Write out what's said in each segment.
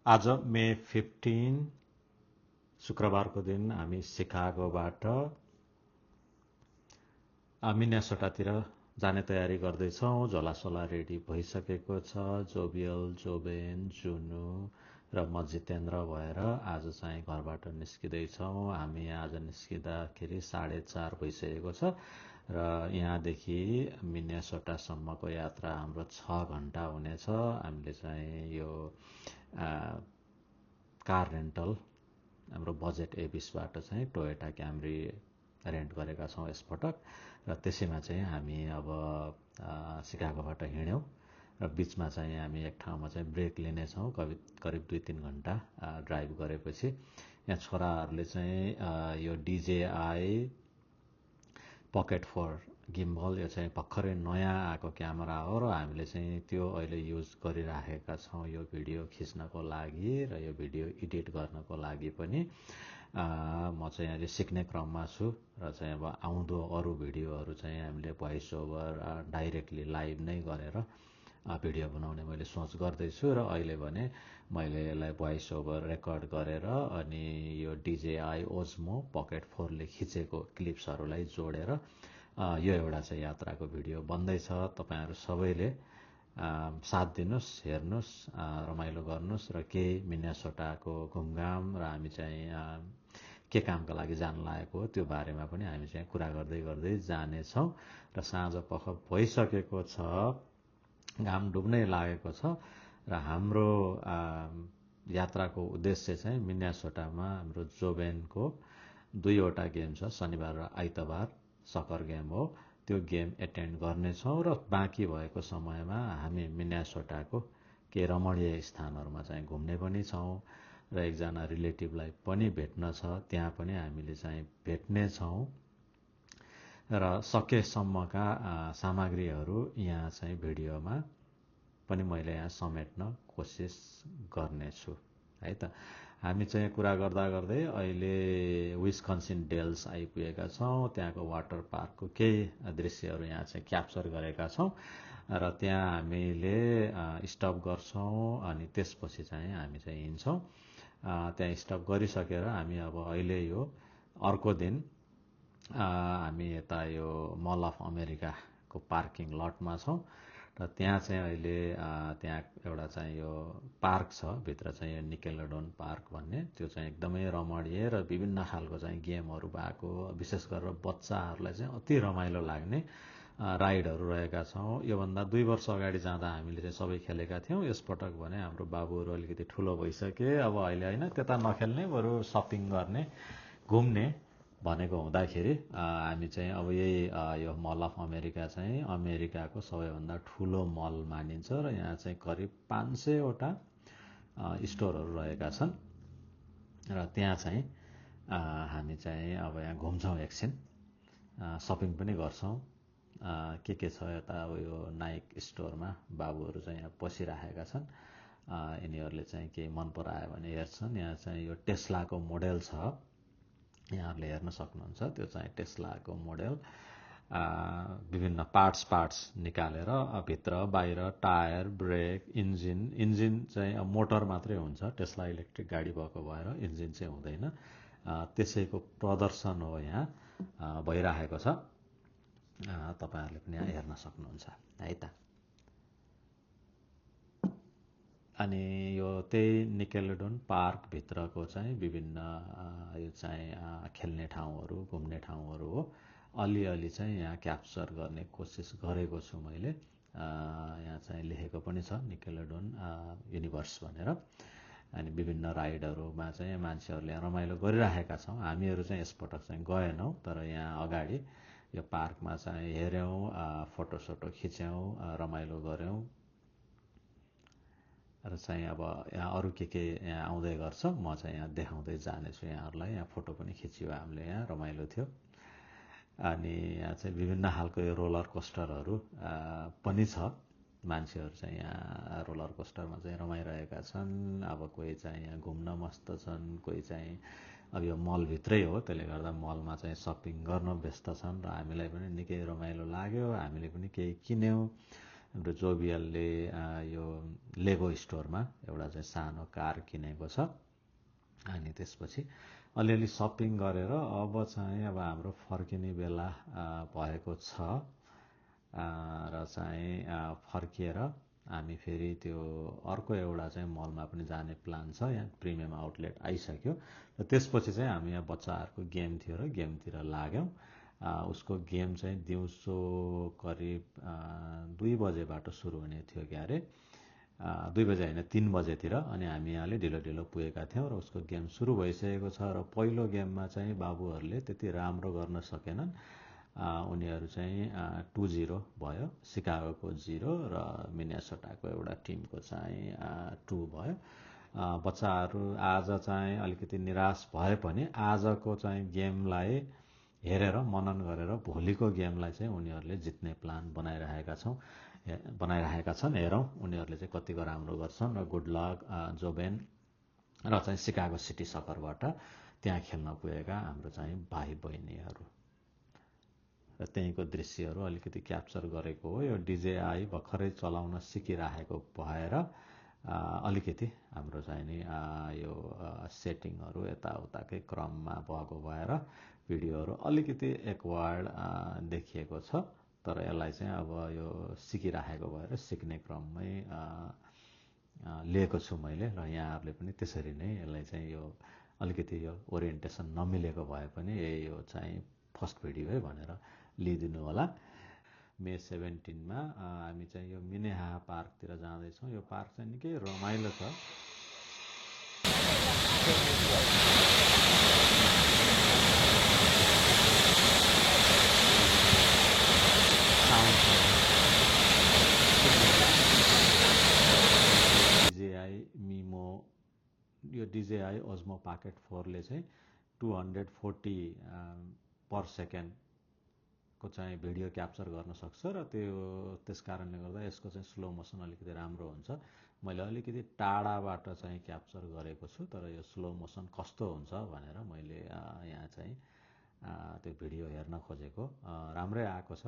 आज मे 15 शुक्रबारको दिन हामी सिकागोबाट मिनेसोटातिर जाने तयारी गर्दैछौँ। झोलासोला रेडी भइसकेको छ। जोबियल, जोबेन, जुनु र म जितेन्द्र भएर आज चाहिँ घरबाट निस्किँदैछौँ। हामी आज निस्किँदाखेरि 4:30 भइसकेको छ र यहाँदेखि मिनेसोटासम्मको यात्रा हाम्रो 6 घण्टा हुनेछ। हामीले चाहिँ यो कार रेन्टल हाम्रो बजेट एबिसबाट चाहिँ टोयोटा क्यामरी रेन्ट गरेका छौँ यसपटक र त्यसैमा चाहिँ हामी अब सिकागोबाट हिँड्यौँ र बिचमा चाहिँ हामी एक ठाउँमा चाहिँ ब्रेक लिनेछौँ करिब 2-3 घण्टा ड्राइभ गरेपछि। यहाँ छोराहरूले चाहिँ यो DJI पकेट 4 गिम्बल, यो चाहिँ भर्खरै नयाँ आएको क्यामेरा हो र हामीले चाहिँ त्यो अहिले युज गरिराखेका छौँ यो भिडियो खिच्नको लागि र यो भिडियो एडिट गर्नको लागि पनि। म चाहिँ अहिले सिक्ने क्रममा छु र चाहिँ अब आउँदो अरू भिडियोहरू चाहिँ हामीले भोइस ओभर डाइरेक्टली लाइभ नै गरेर भिडियो बनाउने मैले सोच गर्दैछु र अहिले भने मैले यसलाई भोइस ओभर रेकर्ड गरेर अनि यो DJI Osmo पकेट 4 ले खिचेको क्लिप्सहरूलाई जोडेर यो एउटा चाहिँ यात्राको भिडियो बन्दैछ। तपाईहरु सबैले साथ दिनुस्, हेर्नुस्, रमाइलो गर्नुस् र केही मिनेसोटाको घुमघाम र हामी चाहिँ के कामका लागि जान लागेको हो त्यो बारेमा पनि हामी चाहिँ कुरा गर्दै गर्दै जानेछौँ र साँझ पख भइसकेको छ, घाम डुब्नै लागेको छ र हाम्रो यात्राको उद्देश्य चाहिँ मिनेसोटामा हाम्रो जोबेनको 2वटा गेम छ, शनिबार र आइतबार सकर गेम हो। त्यो गेम एटेन्ड गर्नेछौँ र बाँकी भएको समयमा हामी मिनेसोटाको केही रमणीय स्थानहरूमा चाहिँ घुम्ने पनि छौँ र एकजना रिलेटिभलाई पनि भेट्न छ, त्यहाँ पनि हामीले चाहिँ भेट्ने छौँ र सकेसम्मका सामग्रीहरू यहाँ चाहिँ भिडियोमा पनि मैले यहाँ समेट्न कोसिस गर्नेछु है त। हामी चाहिँ कुरा गर्दा गर्दै अहिले विस्कन्सिन डेल्स आइपुगेका छौँ। त्यहाँको वाटर पार्कको केही दृश्यहरू यहाँ चाहिँ क्याप्चर गरेका छौँ र त्यहाँ हामीले स्टप गर्छौँ अनि त्यसपछि चाहिँ हामी चाहिँ हिँड्छौँ। त्यहाँ स्टप गरिसकेर हामी अब अहिले यो अर्को दिन हामी यता यो मल अफ अमेरिकाको पार्किङ लटमा छौँ र त्यहाँ चाहिँ अहिले त्यहाँ एउटा चाहिँ यो पार्क छ, भित्र चाहिँ यो निकेलोडोन पार्क भन्ने, त्यो चाहिँ एकदमै रमणीय र विभिन्न खालको चाहिँ गेमहरू भएको, विशेष गरेर बच्चाहरूलाई चाहिँ अति रमाइलो लाग्ने राइडहरू रहेका छौँ। योभन्दा 2 वर्ष अगाडि जाँदा हामीले चाहिँ सबै खेलेका थियौँ। यसपटक भने हाम्रो बाबुहरू अलिकति ठुलो भइसके, अब अहिले होइन त्यता नखेल्ने, बरु सपिङ गर्ने, घुम्ने भनेको हुँदाखेरि हामी चाहिँ अब यही यो मल अफ अमेरिका चाहिँ अमेरिकाको सबैभन्दा ठुलो मल मानिन्छ र यहाँ चाहिँ करिब 500वटा स्टोरहरू रहेका छन् र त्यहाँ चाहिँ हामी चाहिँ अब यहाँ घुम्छौँ, एकछिन सपिङ पनि गर्छौँ। के छ यता अब यो नाइक स्टोरमा बाबुहरू चाहिँ यहाँ पसिराखेका छन्, यिनीहरूले चाहिँ केही मन परायो भने हेर्छन्। यहाँ चाहिँ यो टेस्लाको मोडेल छ, यहाँहरूले हेर्न सक्नुहुन्छ। त्यो चाहिँ टेस्लाको मोडेल, विभिन्न पार्ट्स निकालेर भित्र बाहिर टायर, ब्रेक, इन्जिन चाहिँ मोटर मात्रै हुन्छ, टेस्ला इलेक्ट्रिक गाडी भएको भएर इन्जिन चाहिँ हुँदैन। त्यसैको प्रदर्शन हो यहाँ भइरहेको छ, तपाईहरुले पनि यहाँ हेर्न सक्नुहुन्छ है त। अनि यो त्यही निकेलोडोन पार्क भित्रको चाहिँ विभिन्न यो चाहिँ खेल्ने ठाउँहरू, घुम्ने ठाउँहरू हो। अलिअलि चाहिँ यहाँ क्याप्चर गर्ने कोसिस गरेको छु मैले। यहाँ चाहिँ लेखेको पनि छ निकेलोडोन युनिभर्स भनेर। अनि विभिन्न राइडहरूमा चाहिँ मान्छेहरूले रमाइलो गरिराखेका छौँ। हामीहरू चाहिँ यसपटक चाहिँ गएनौँ, तर यहाँ अगाडि यो पार्कमा चाहिँ हेऱ्यौँ, फोटोसोटो खिच्यौँ, रमाइलो गऱ्यौँ र चाहिँ अब यहाँ अरू के यहाँ आउँदै गर्छ, म चाहिँ यहाँ देखाउँदै जानेछु यहाँहरूलाई। यहाँ फोटो पनि खिच्यो हामीले, यहाँ रमाइलो थियो। अनि यहाँ चाहिँ विभिन्न खालको यो रोलर कोस्टरहरू पनि छ, मान्छेहरू चाहिँ यहाँ रोलर कोस्टरमा चाहिँ रमाइरहेका छन्। अब कोही चाहिँ यहाँ घुम्न मस्त छन्, कोही चाहिँ अब यो मलभित्रै हो, त्यसले गर्दा मलमा चाहिँ सपिङ गर्न व्यस्त छन् र हामीलाई पनि निकै रमाइलो लाग्यो। हामीले पनि केही किन्यौँ हाम्रो जोबियलले यो लेगो स्टोरमा एउटा चाहिँ सानो कार किनेको छ। अनि त्यसपछि अलिअलि सपिङ गरेर अब हाम्रो फर्किने बेला भएको छ र फर्किएर हामी फेरि त्यो अर्को एउटा चाहिँ मलमा पनि जाने प्लान छ। यहाँ प्रिमियम आउटलेट आइसक्यो र त्यसपछि चाहिँ हामी यहाँ बच्चाहरूको गेम थियो र गेमतिर लाग्यौँ। उसको गेम चाहिँ दिउँसो करिब 2 बजेबाट सुरु हुने थियो क्यारे, 2 बजे होइन 3 बजेतिर। अनि हामी यहाँले ढिलो ढिलो पुगेका थियौँ र उसको गेम सुरु भइसकेको छ। र पहिलो गेममा चाहिँ बाबुहरूले त्यति राम्रो गर्न सकेनन्। उनीहरू चाहिँ 2-0 भयो, सिकागोको 0 र मिनेसोटाको एउटा टिमको चाहिँ 2 भयो। बच्चाहरू आज चाहिँ अलिकति निराश भए पनि आजको चाहिँ गेमलाई हेरेर मनन गरेर भोलिको गेमलाई चाहिँ उनीहरूले जित्ने प्लान बनाइरहेका छन्। हेरौँ उनीहरूले चाहिँ कतिको राम्रो गर्छन्। र गुड लक जोबेन र चाहिँ सिकागो सिटी सकरबाट त्यहाँ खेल्न पुगेका हाम्रो चाहिँ भाइ बहिनीहरू र त्यहीँको दृश्यहरू अलिकति क्याप्चर गरेको हो। यो डिजेआई भर्खरै चलाउन सिकिरहेको भएर अलिकति हाम्रो चाहिँ नि यो सेटिङहरू यताउताकै क्रममा भएको भएर भिडियोहरू अलिकति एकवार्ड देखिएको छ। तर यसलाई चाहिँ अब यो सिकिरहेको भएर सिक्ने क्रममै लिएको छु मैले। र यहाँहरूले पनि त्यसरी नै यसलाई चाहिँ यो अलिकति यो ओरिएन्टेसन नमिलेको भए पनि यो चाहिँ फर्स्ट भिडियो है भनेर लिइदिनु होला। मे 17मा हामी चाहिँ यो मिनेहा पार्कतिर जाँदैछौँ। यो पार्क चाहिँ निकै रमाइलो छ। डिजेआई मिमो यो डिजेआई ओज्मो पाकेट 4ले चाहिँ 240 पर सेकेन्ड को चाहिँ भिडियो क्याप्चर गर्न सक्छ र त्यस कारणले गर्दा यसको चाहिँ स्लो मोसन अलिकति राम्रो हुन्छ। मैले अलिकति टाढाबाट चाहिँ क्याप्चर गरेको छु, तर यो स्लो मोसन कस्तो हुन्छ भनेर मैले यहाँ चाहिँ त्यो भिडियो हेर्न खोजेको। राम्रै आएको छ।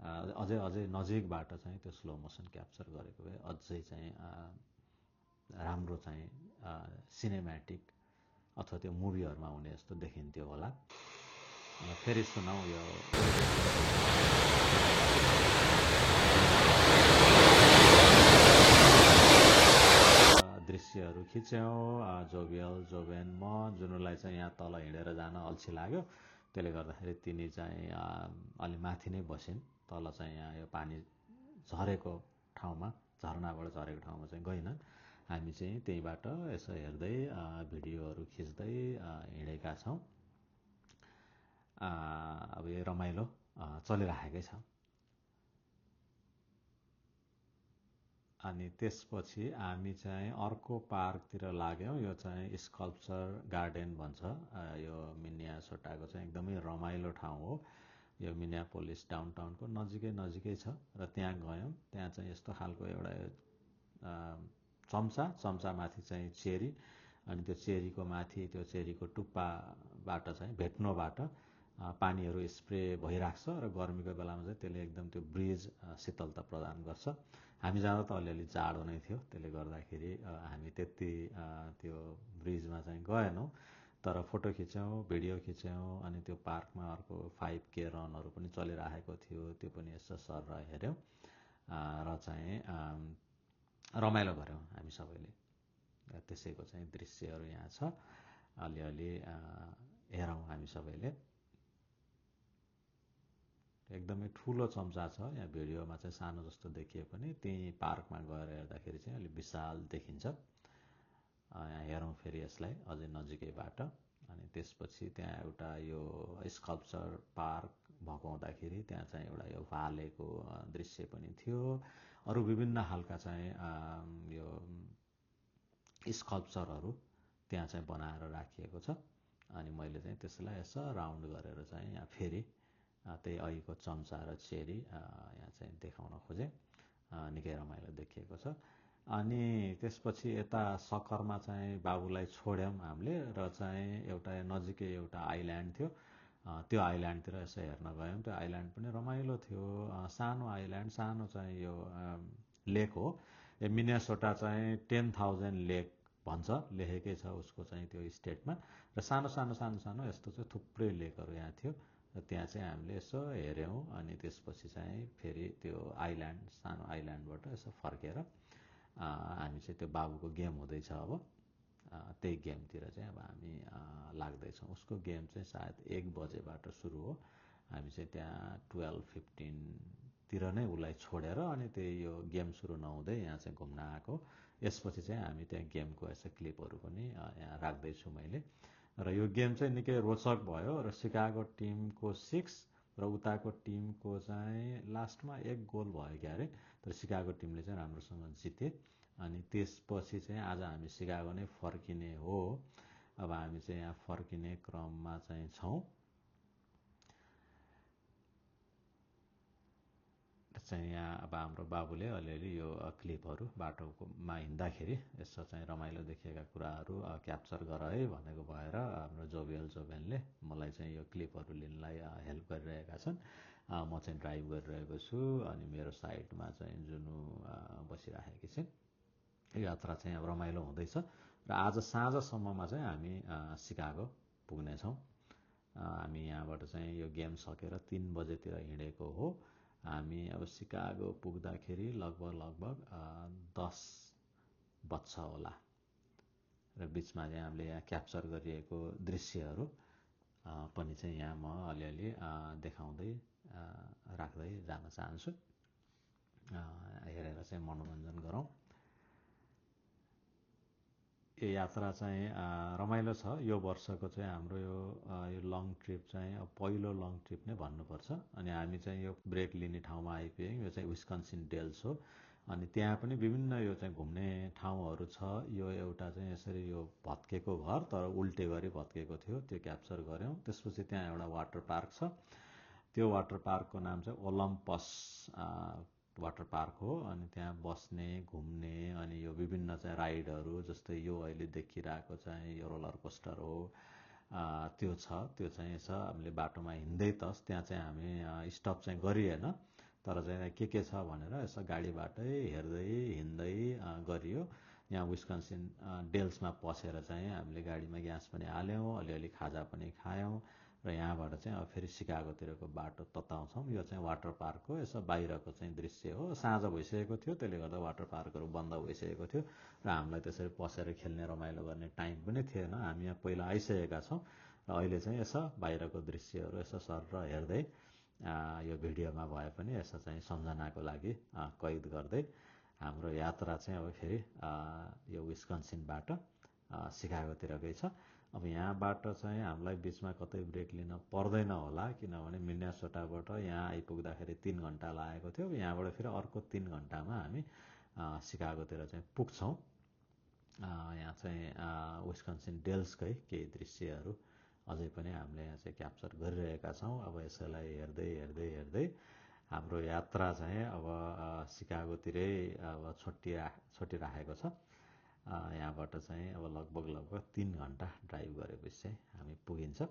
अझै नजिकबाट चाहिँ त्यो स्लो मोसन क्याप्चर गरेको भए अझै चाहिँ राम्रो चाहिँ सिनेम्याटिक अथवा त्यो मुभीहरूमा हुने जस्तो देखिन्थ्यो होला। फेरि सुनाऊ यो दृश्यहरू खिच्यौँ। जोबियल जोबेन म जुनुलाई चाहिँ यहाँ तल हिँडेर जान अल्छी लाग्यो, त्यसले गर्दाखेरि तिनी चाहिँ अलि माथि नै बसिन्। तल चाहिँ यहाँ यो पानी झरेको ठाउँमा, झरनाबाट झरेको ठाउँमा चाहिँ गएनन्। हामी चाहिँ त्यहीँबाट यसो हेर्दै भिडियोहरू खिच्दै हिँडेका छौँ। अब यो रमाइलो चलिरहेकै छ। अनि त्यसपछि हामी चाहिँ अर्को पार्कतिर लाग्यौँ। यो चाहिँ स्कल्पचर गार्डन भन्छ। यो मिनियासोटाको चाहिँ एकदमै रमाइलो ठाउँ हो। यो मिनियापोलिस डाउनटाउनको नजिकै छ र त्यहाँ गयौँ। त्यहाँ चाहिँ यस्तो खालको एउटा चम्चामाथि चाहिँ चेरी, अनि त्यो चेरीको माथि त्यो चेरीको टुप्पाबाट चाहिँ भेट्नोबाट पानीहरू स्प्रे भइराख्छ र गर्मीको बेलामा चाहिँ त्यसले एकदम त्यो ब्रिज शीतलता प्रदान गर्छ। हामी जाँदा त अलिअलि जाडो नै थियो, त्यसले गर्दाखेरि हामी त्यति त्यो ब्रिजमा चाहिँ गएनौँ। तर फोटो खिच्यौँ, भिडियो खिच्यौँ। अनि त्यो पार्कमा अर्को 5K रनहरू पनि चलिरहेको थियो, त्यो पनि यसो सर हेऱ्यौँ र चाहिँ रमाइलो गऱ्यौँ हामी सबैले। त्यसैको चाहिँ दृश्यहरू यहाँ छ, अलिअलि हेरौँ हामी सबैले। एकदमै ठुलो चम्चा छ। यहाँ भिडियोमा चाहिँ सानो जस्तो देखिए पनि त्यही पार्कमा गएर हेर्दाखेरि चाहिँ अलिक विशाल देखिन्छ। यहाँ हेरौँ फेरि यसलाई अझै नजिकैबाट। अनि त्यसपछि त्यहाँ एउटा यो स्कल्पचर पार्क भएको हुँदाखेरि त्यहाँ चाहिँ एउटा यो भालेको दृश्य पनि थियो। अरू विभिन्न खालका चाहिँ यो स्कल्पचरहरू त्यहाँ चाहिँ बनाएर राखिएको छ। अनि मैले चाहिँ त्यसलाई यसो राउन्ड गरेर चाहिँ यहाँ फेरि त्यही अघिको चम्चा र चेरी यहाँ चाहिँ देखाउन खोजेँ। निकै रमाइलो देखिएको छ। अनि त्यसपछि यता सकरमा चाहिँ बाबुलाई छोड्यौँ हामीले र चाहिँ एउटा नजिकै एउटा आइल्यान्ड थियो। त्यो आइल्यान्डतिर यसो हेर्न गयौँ। त्यो आइल्यान्ड पनि रमाइलो थियो, सानो आइल्यान्ड, सानो चाहिँ यो लेक हो। मिनेसोटा चाहिँ 10,000 लेक भन्छ, लेखेकै छ उसको चाहिँ त्यो स्टेटमा। र सानो सानो सानो सानो यस्तो चाहिँ थुप्रै लेकहरू यहाँ थियो। र त्यहाँ चाहिँ हामीले यसो हेऱ्यौँ, अनि त्यसपछि चाहिँ फेरि त्यो आइल्यान्ड, सानो आइल्यान्डबाट यसो फर्केर हामी चाहिँ त्यो बाबुको गेम हुँदैछ अब, त्यही गेमतिर चाहिँ अब हामी लाग्दैछौँ। उसको गेम चाहिँ सायद 1 बजेबाट सुरु हो। हामी चाहिँ त्यहाँ 12:15तिर नै उसलाई छोडेर अनि त्यही यो गेम सुरु नहुँदै यहाँ चाहिँ घुम्न आएको। यसपछि चाहिँ हामी त्यहाँ गेमको यसो क्लिपहरू पनि यहाँ राख्दैछु मैले। र यो गेम चाहिँ निकै रोचक भयो। र सिकागो टिमको 6 र उताको टिमको चाहिँ लास्टमा 1 गोल भयो क्या अरे। तर सिकागो टिमले चाहिँ राम्रोसँग जिते। अनि त्यसपछि चाहिँ आज हामी सिकागो नै फर्किने हो। अब हामी चाहिँ यहाँ फर्किने क्रममा चाहिँ छौँ। चाहिँ यहाँ अब हाम्रो बाबुले अलिअलि यो क्लिपहरू बाटोमा हिँड्दाखेरि यसो चाहिँ रमाइलो देखिएका कुराहरू क्याप्चर गर है भनेको भएर हाम्रो जोबेनले मलाई चाहिँ यो क्लिपहरू लिनलाई हेल्प गरिरहेका छन्। म चाहिँ ड्राइभ गरिरहेको छु, अनि मेरो साइडमा चाहिँ जुनु बसिराखेकी छिन्। यो यात्रा चाहिँ अब रमाइलो हुँदैछ। र आज साँझसम्ममा चाहिँ हामी सिकागो पुग्नेछौँ। हामी यहाँबाट चाहिँ यो गेम सकेर 3 बजेतिर हिँडेको हो। हामी अब सिकागो पुग्दाखेरि लगभग 10 बज्छ होला। र बिचमा चाहिँ हामीले यहाँ क्याप्चर गरिएको दृश्यहरू पनि चाहिँ यहाँ म अलिअलि देखाउँदै राख्दै जान चाहन्छु। हेरेर चाहिँ मनोरञ्जन गरौँ। यो यात्रा चाहिँ रमाइलो छ। यो वर्षको चाहिँ हाम्रो यो लङ ट्रिप चाहिँ पहिलो लङ ट्रिप नै भन्नुपर्छ। अनि हामी चाहिँ यो ब्रेक लिने ठाउँमा आइपुग्यौँ। यो चाहिँ विस्कन्सिन डेल्स हो। अनि त्यहाँ पनि विभिन्न यो चाहिँ घुम्ने ठाउँहरू छ। यो एउटा चाहिँ यसरी यो भत्केको घर, तर उल्टे गरी भत्केको थियो, त्यो क्याप्चर गऱ्यौँ। त्यसपछि त्यहाँ एउटा वाटर पार्क छ। त्यो वाटर पार्कको नाम चाहिँ ओलम्पस वाटर पार्क हो। अनि त्यहाँ बस्ने, घुम्ने, अनि यो विभिन्न चाहिँ राइडहरू, जस्तै यो अहिले देखिरहेको चाहिँ यो रोलर कोस्टर हो, त्यो छ। त्यो चाहिँ छ। हामीले बाटोमा हिँड्दै त त्यहाँ चाहिँ हामी स्टप चाहिँ गरिएन, तर चाहिँ के छ भनेर यसो गाडीबाटै हेर्दै हिँड्दै गरियो। यहाँ विस्कन्सिन डेल्समा पसेर चाहिँ हामीले गाडीमा ग्यास पनि हाल्यौँ, अलिअलि खाजा पनि खायौँ। र यहाँबाट चाहिँ अब फेरि सिकागोतिरको बाटो तताउँछौँ। यो चाहिँ वाटर पार्क हो। यसो बाहिरको चाहिँ दृश्य हो। साँझ भइसकेको थियो, त्यसले गर्दा वाटर पार्कहरू बन्द भइसकेको थियो र हामीलाई त्यसरी पसेर खेल्ने, रमाइलो गर्ने टाइम पनि थिएन। हामी यहाँ पहिला आइसकेका छौँ र अहिले चाहिँ यसो बाहिरको दृश्यहरू यसो सर हेर्दै यो भिडियोमा भए पनि यसो चाहिँ सम्झनाको लागि कैद गर्दै हाम्रो यात्रा चाहिँ अब फेरि यो विस्कन्सिनबाट सिकागोतिरकै छ। अब यहाँबाट चाहिँ हामीलाई बिचमा कतै ब्रेक लिन पर्दैन होला, किनभने मिनेसोटाबाट यहाँ आइपुग्दाखेरि 3 घन्टा लागेको थियो। यहाँबाट फेरि अर्को 3 घन्टामा हामी सिकागोतिर चाहिँ पुग्छौँ। यहाँ चाहिँ विस्कन्सिन डेल्सकै केही दृश्यहरू अझै पनि हामीले यहाँ चाहिँ क्याप्चर गरिरहेका छौँ। अब यसैलाई हेर्दै हाम्रो यात्रा चाहिँ अब सिकागोतिरै अब छोटिराखेको छ। यहाँबाट चाहिँ अब लगभग 3 घन्टा ड्राइभ गरेपछि चाहिँ हामी पुगिन्छ।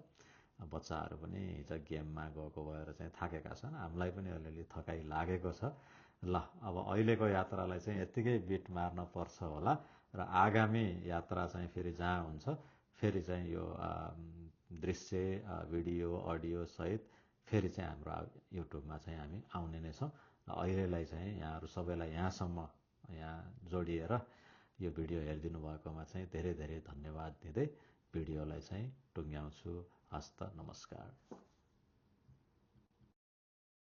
बच्चाहरू पनि हिजो गेममा गएको भएर चाहिँ थाकेका छन्। हामीलाई पनि अलिअलि थकाइ लागेको छ। ल, अब अहिलेको यात्रालाई चाहिँ यत्तिकै बिट मार्न पर्छ होला। र आगामी यात्रा चाहिँ फेरि जहाँ हुन्छ, फेरि चाहिँ यो दृश्य, भिडियो, अडियो सहित फेरि चाहिँ हाम्रो युट्युबमा चाहिँ हामी आउने नै छौँ। र अहिलेलाई चाहिँ यहाँहरू सबैलाई यहाँसम्म यहाँ जोडिएर यो भिडियो हेरिदिनु भएकोमा चाहिँ धेरै धेरै धन्यवाद दिँदै भिडियोलाई चाहिँ टुङ्ग्याउँछु। हस्त, नमस्कार।